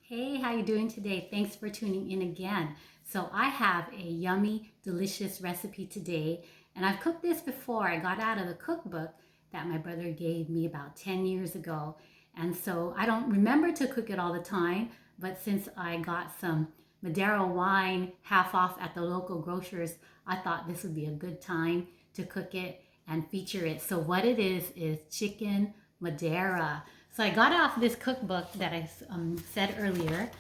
Hey, how you doing today? Thanks for tuning in again. So I have a yummy, delicious recipe today, and I've cooked this before. I got out of the cookbook that my brother gave me about 10 years ago. And so I don't remember to cook it all the time, but since I got some Madeira wine half off at the local grocers, I thought this would be a good time to cook it and feature it. So what it is chicken Madeira. So I got it off this cookbook that I said earlier,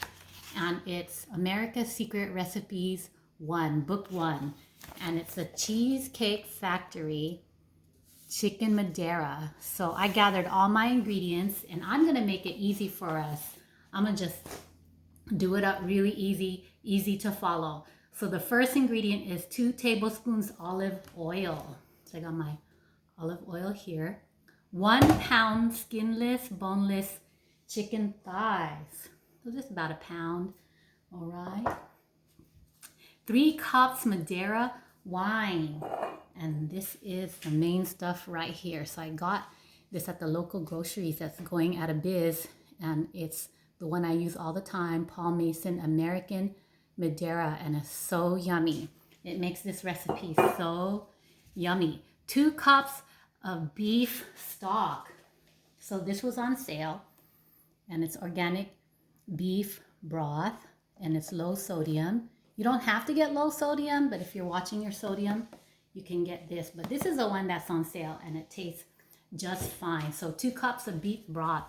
and it's America's Secret Recipes 1, Book 1. And it's a Cheesecake Factory chicken Madeira. So I gathered all my ingredients, and I'm gonna make it easy for us. I'm gonna just do it up really easy to follow. So the first ingredient is 2 tablespoons olive oil. So I got my olive oil here. 1 pound skinless, boneless chicken thighs. So just about a pound. All right. 3 cups Madeira wine. And this is the main stuff right here. So I got this at the local groceries that's going out of biz. And it's the one I use all the time, Paul Mason American Madeira. And it's so yummy. It makes this recipe so yummy. 2 cups of beef stock. So this was on sale, and it's organic beef broth, and it's low sodium. You don't have to get low sodium, but if you're watching your sodium, you can get this. But this is the one that's on sale, and it tastes just fine. So 2 cups of beef broth,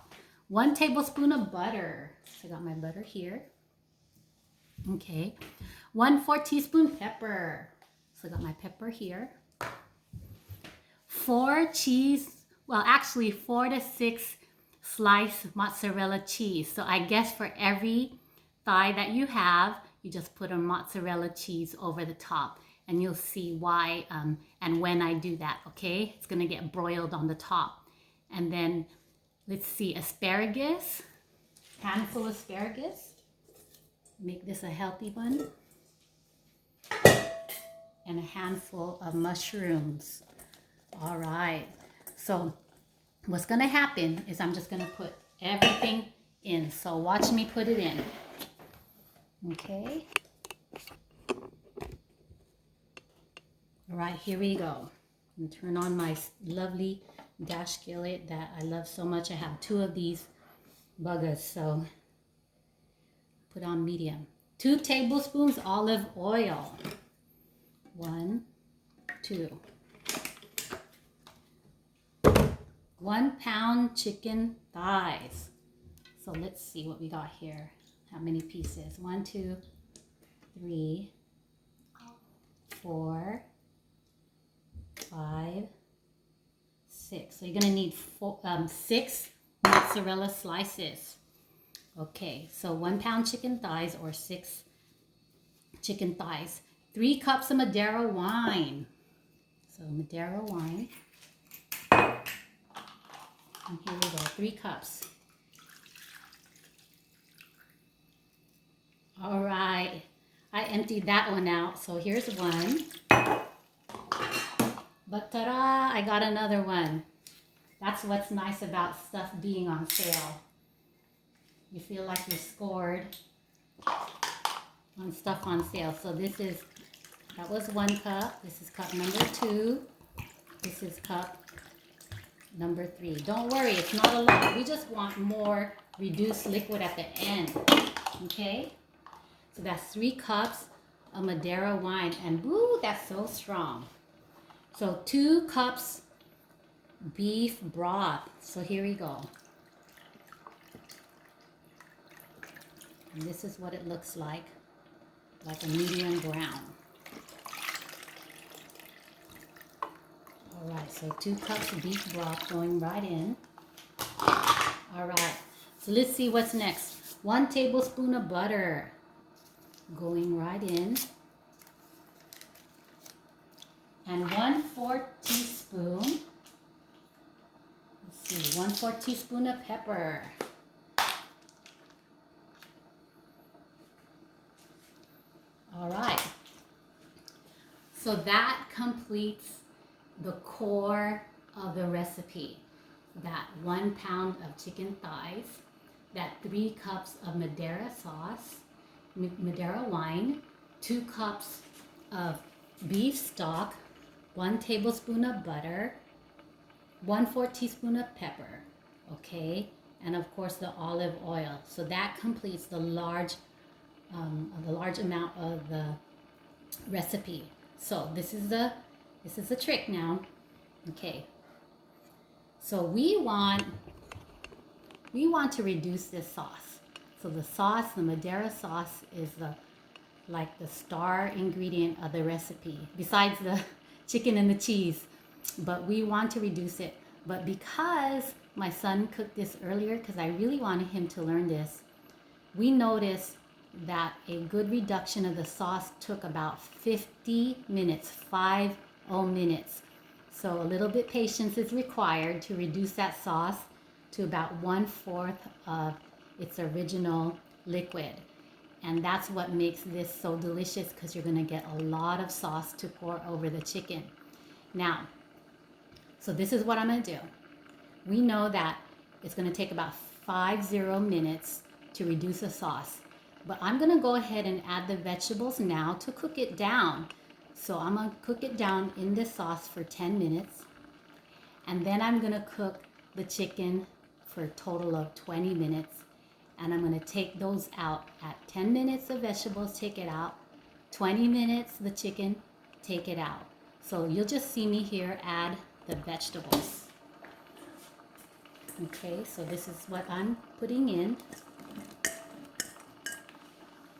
1 tablespoon of butter. So I got my butter here. Okay, 1/4 teaspoon pepper. So I got my pepper here. 4 4 to 6 slice mozzarella cheese. So I guess for every thigh that you have, you just put a mozzarella cheese over the top, and you'll see why and when I do that, okay? It's gonna get broiled on the top. And then let's see, asparagus, handful of asparagus. Make this a healthy one. And a handful of mushrooms. All right, so what's gonna happen is I'm just gonna put everything in. So watch me put it in. Okay. All right, here we go. And turn on my lovely dash skillet that I love so much. I have 2 of these buggers, so put on medium. 2 tablespoons olive oil. 1, 2. 1 pound chicken thighs. So let's see what we got here. How many pieces? 1, 2, 3, 4, 5, 6. So you're gonna need 6 mozzarella slices. Okay, so 1 pound chicken thighs or 6 chicken thighs. 3 cups of Madeira wine. So Madeira wine. And here we go, 3 cups. All right, I emptied that one out, so here's one. But ta-da, I got another one. That's what's nice about stuff being on sale. You feel like you're scored on stuff on sale. So that was 1 cup. This is cup number 2. This is cup number 3. Don't worry, it's not a lot. We just want more reduced liquid at the end. Okay? So that's 3 cups of Madeira wine. And woo, that's so strong. So 2 cups beef broth. So here we go. And this is what it looks like a medium brown. All right, so 2 cups of beef broth going right in. All right, so let's see what's next. 1 tablespoon of butter going right in. And 1/4 teaspoon, let's see, 1/4 teaspoon of pepper. All right, so that completes the core of the recipe. That 1 pound of chicken thighs, that 3 cups of Madeira sauce, Madeira wine, 2 cups of beef stock, 1 tablespoon of butter, 1/4 teaspoon of pepper, okay, and of course the olive oil. So that completes the large amount of the recipe. So this is the trick now, okay. So we want to reduce this sauce. So the sauce, the Madeira sauce, is like the star ingredient of the recipe, besides the chicken and the cheese. But we want to reduce it. But because my son cooked this earlier, because I really wanted him to learn this, we noticed that a good reduction of the sauce took about 50 minutes, 50 minutes. So a little bit patience is required to reduce that sauce to about 1/4 of its original liquid. And that's what makes this so delicious, because you're going to get a lot of sauce to pour over the chicken. Now, so this is what I'm going to do. We know that it's going to take about 50 minutes to reduce the sauce. But I'm going to go ahead and add the vegetables now to cook it down. So I'm going to cook it down in this sauce for 10 minutes. And then I'm going to cook the chicken for a total of 20 minutes. And I'm going to take those out at 10 minutes the vegetables, take it out. 20 minutes the chicken, take it out. So you'll just see me here add the vegetables. Okay, so this is what I'm putting in.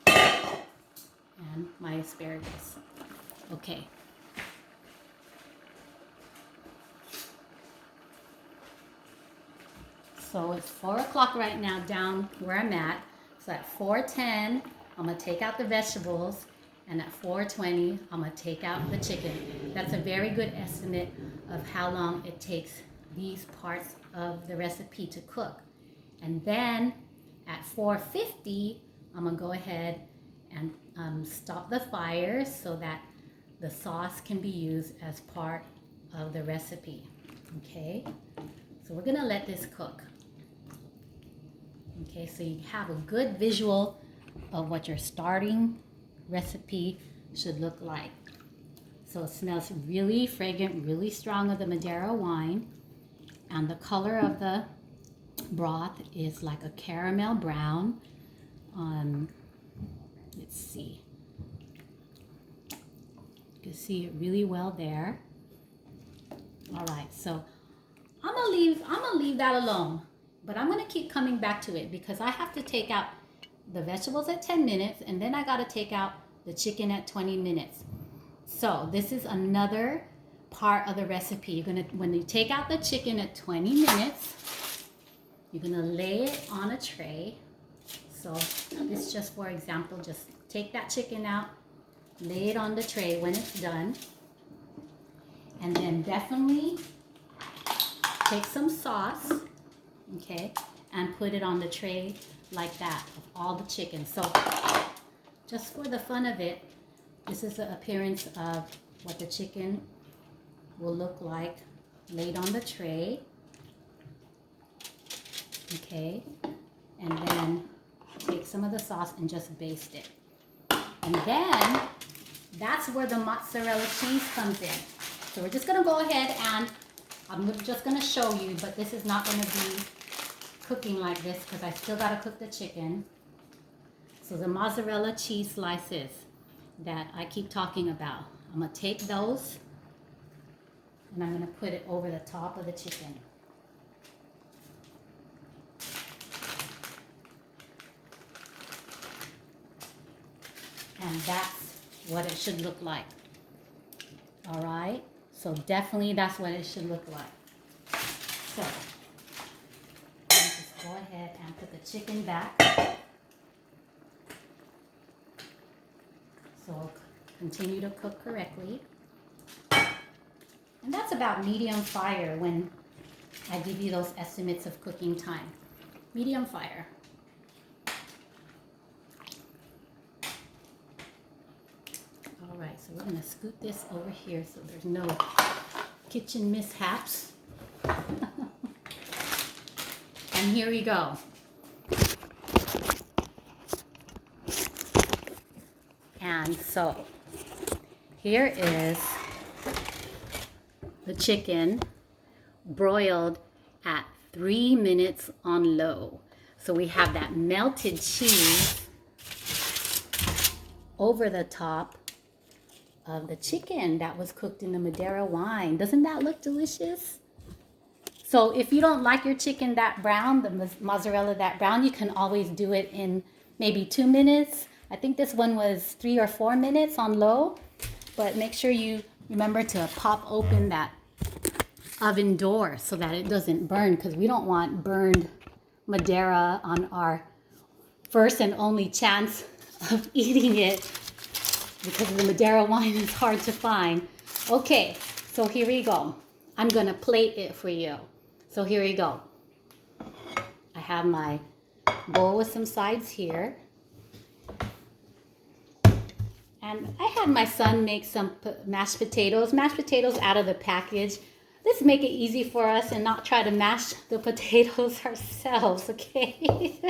And my asparagus. Okay. So it's 4 o'clock right now down where I'm at. So at 4:10, I'm going to take out the vegetables. And at 4:20, I'm going to take out the chicken. That's a very good estimate of how long it takes these parts of the recipe to cook. And then at 4:50, I'm going to go ahead and stop the fire so that the sauce can be used as part of the recipe. Okay, so we're going to let this cook. Okay, so you have a good visual of what your starting recipe should look like. So it smells really fragrant, really strong of the Madeira wine, and the color of the broth is like a caramel brown. Let's see. You can see it really well there. All right, so I'm gonna leave that alone, but I'm gonna keep coming back to it because I have to take out the vegetables at 10 minutes, and then I gotta take out the chicken at 20 minutes. So this is another part of the recipe. When you take out the chicken at 20 minutes, you're gonna lay it on a tray. So this just for example, just take that chicken out, lay it on the tray when it's done, and then definitely take some sauce, okay, and put it on the tray like that of all the chicken. So just for the fun of it, this is the appearance of what the chicken will look like laid on the tray. Okay, and then take some of the sauce and just baste it. And then that's where the mozzarella cheese comes in. So we're just gonna go ahead and I'm just gonna show you, but this is not gonna be cooking like this because I still gotta cook the chicken. So the mozzarella cheese slices that I keep talking about, I'm gonna take those and I'm gonna put it over the top of the chicken. And that's what it should look like. All right, so definitely that's what it should look like. So just go ahead and put the chicken back. So continue to cook correctly. And that's about medium fire when I give you those estimates of cooking time. Medium fire. All right, so we're gonna scoot this over here so there's no kitchen mishaps. And here we go. pan. So here is the chicken broiled at 3 minutes on low. So we have that melted cheese over the top of the chicken that was cooked in the Madeira wine. Doesn't that look delicious? So if you don't like your chicken that brown, the mozzarella that brown, you can always do it in maybe 2 minutes. I think this one was 3 or 4 minutes on low, but make sure you remember to pop open that oven door so that it doesn't burn, because we don't want burned Madeira on our first and only chance of eating it, because the Madeira wine is hard to find. Okay, so here we go. I'm gonna plate it for you. So here we go. I have my bowl with some sides here. And I had my son make some mashed potatoes out of the package. Let's make it easy for us and not try to mash the potatoes ourselves, okay?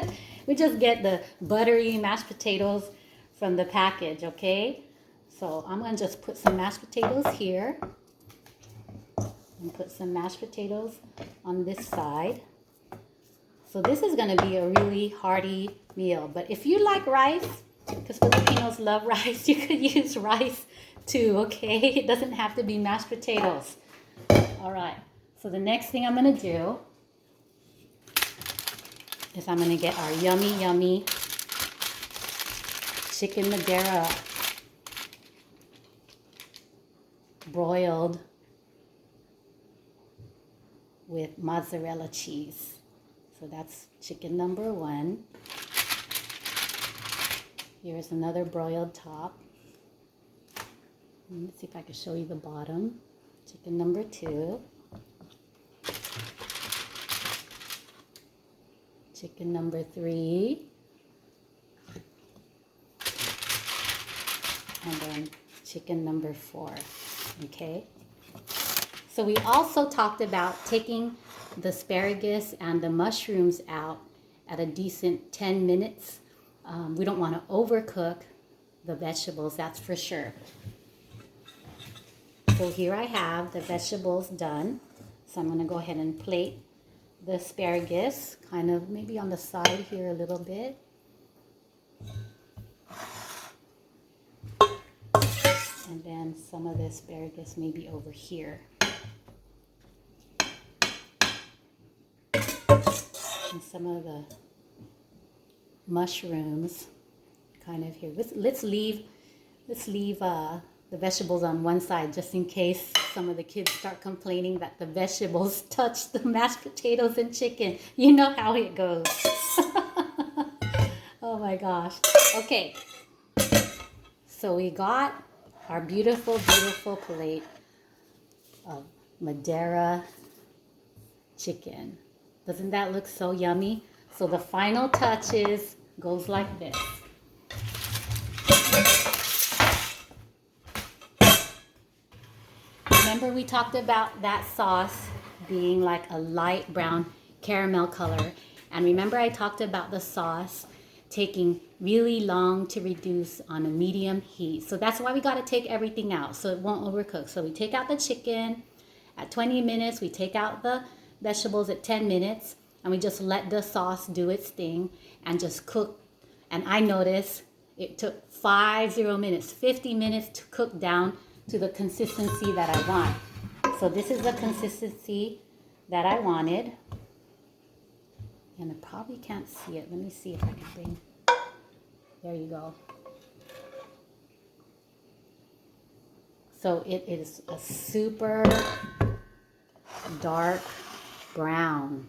We just get the buttery mashed potatoes from the package, okay? So I'm gonna just put some mashed potatoes here. And put some mashed potatoes on this side. So this is gonna be a really hearty meal. But if you like rice, because Filipinos love rice, you could use rice too, okay? It doesn't have to be mashed potatoes. All right, so the next thing I'm gonna do is I'm gonna get our yummy, yummy chicken Madeira broiled with mozzarella cheese. So that's chicken number 1. Here's another broiled top. Let's see if I can show you the bottom. Chicken number 2. Chicken number 3. And then chicken number 4. Okay? So we also talked about taking the asparagus and the mushrooms out at a decent 10 minutes. We don't want to overcook the vegetables, that's for sure. So here I have the vegetables done. So I'm going to go ahead and plate the asparagus, kind of maybe on the side here a little bit. And then some of the asparagus maybe over here. And some of the mushrooms kind of here. Let's leave the vegetables on one side just in case some of the kids start complaining that the vegetables touch the mashed potatoes and chicken. You know how it goes. Oh my gosh. Okay. So we got our beautiful, beautiful plate of Madeira chicken. Doesn't that look so yummy? So the final touches goes like this. Remember we talked about that sauce being like a light brown caramel color. And remember I talked about the sauce taking really long to reduce on a medium heat. So that's why we got to take everything out so it won't overcook. So we take out the chicken at 20 minutes. We take out the vegetables at 10 minutes. And we just let the sauce do its thing and just cook. And I noticed it took 50 minutes to cook down to the consistency that I want. So this is the consistency that I wanted. And I probably can't see it. Let me see if I can bring. There you go. So it is a super dark brown.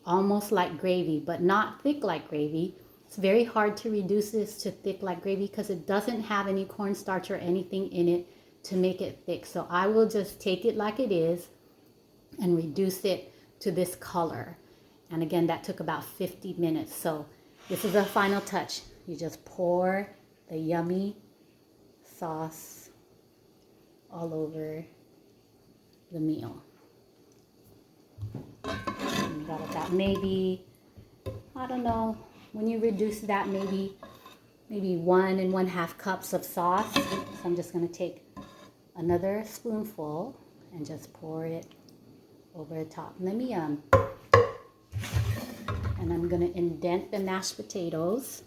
Almost like gravy, but not thick like gravy. It's very hard to reduce this to thick like gravy because it doesn't have any cornstarch or anything in it to make it thick. So I will just take it like it is and reduce it to this color. And again, that took about 50 minutes. So this is the final touch. You just pour the yummy sauce all over the meal. And you got about maybe, I don't know, when you reduce that, maybe maybe 1 1/2 cups of sauce. So I'm just going to take another spoonful and just pour it over the top. And I'm going to indent the mashed potatoes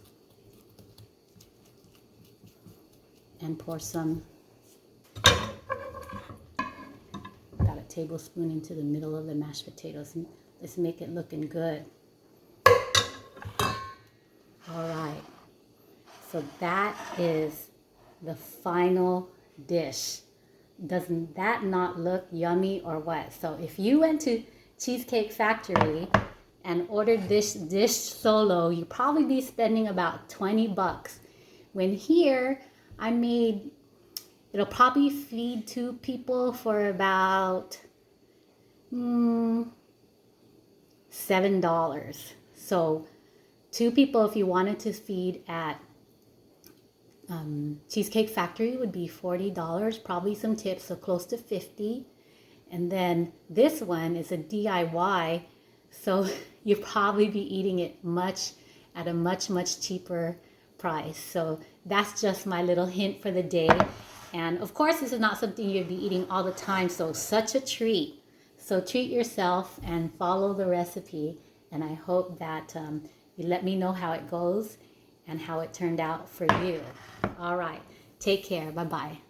and pour some, about a tablespoon into the middle of the mashed potatoes. And let's make it looking good. All right. So that is the final dish. Doesn't that not look yummy or what? So if you went to Cheesecake Factory and ordered this dish solo, you'd probably be spending about 20 bucks. When here, I made, it'll probably feed 2 people for about $7. So 2 people, if you wanted to feed at Cheesecake Factory, would be $40, probably some tips, so close to 50. And then this one is a DIY, so you'll probably be eating it at a much cheaper price. So that's just my little hint for the day. And of course, this is not something you'd be eating all the time, so such a treat. So treat yourself and follow the recipe. And I hope that you let me know how it goes and how it turned out for you. All right. Take care. Bye-bye.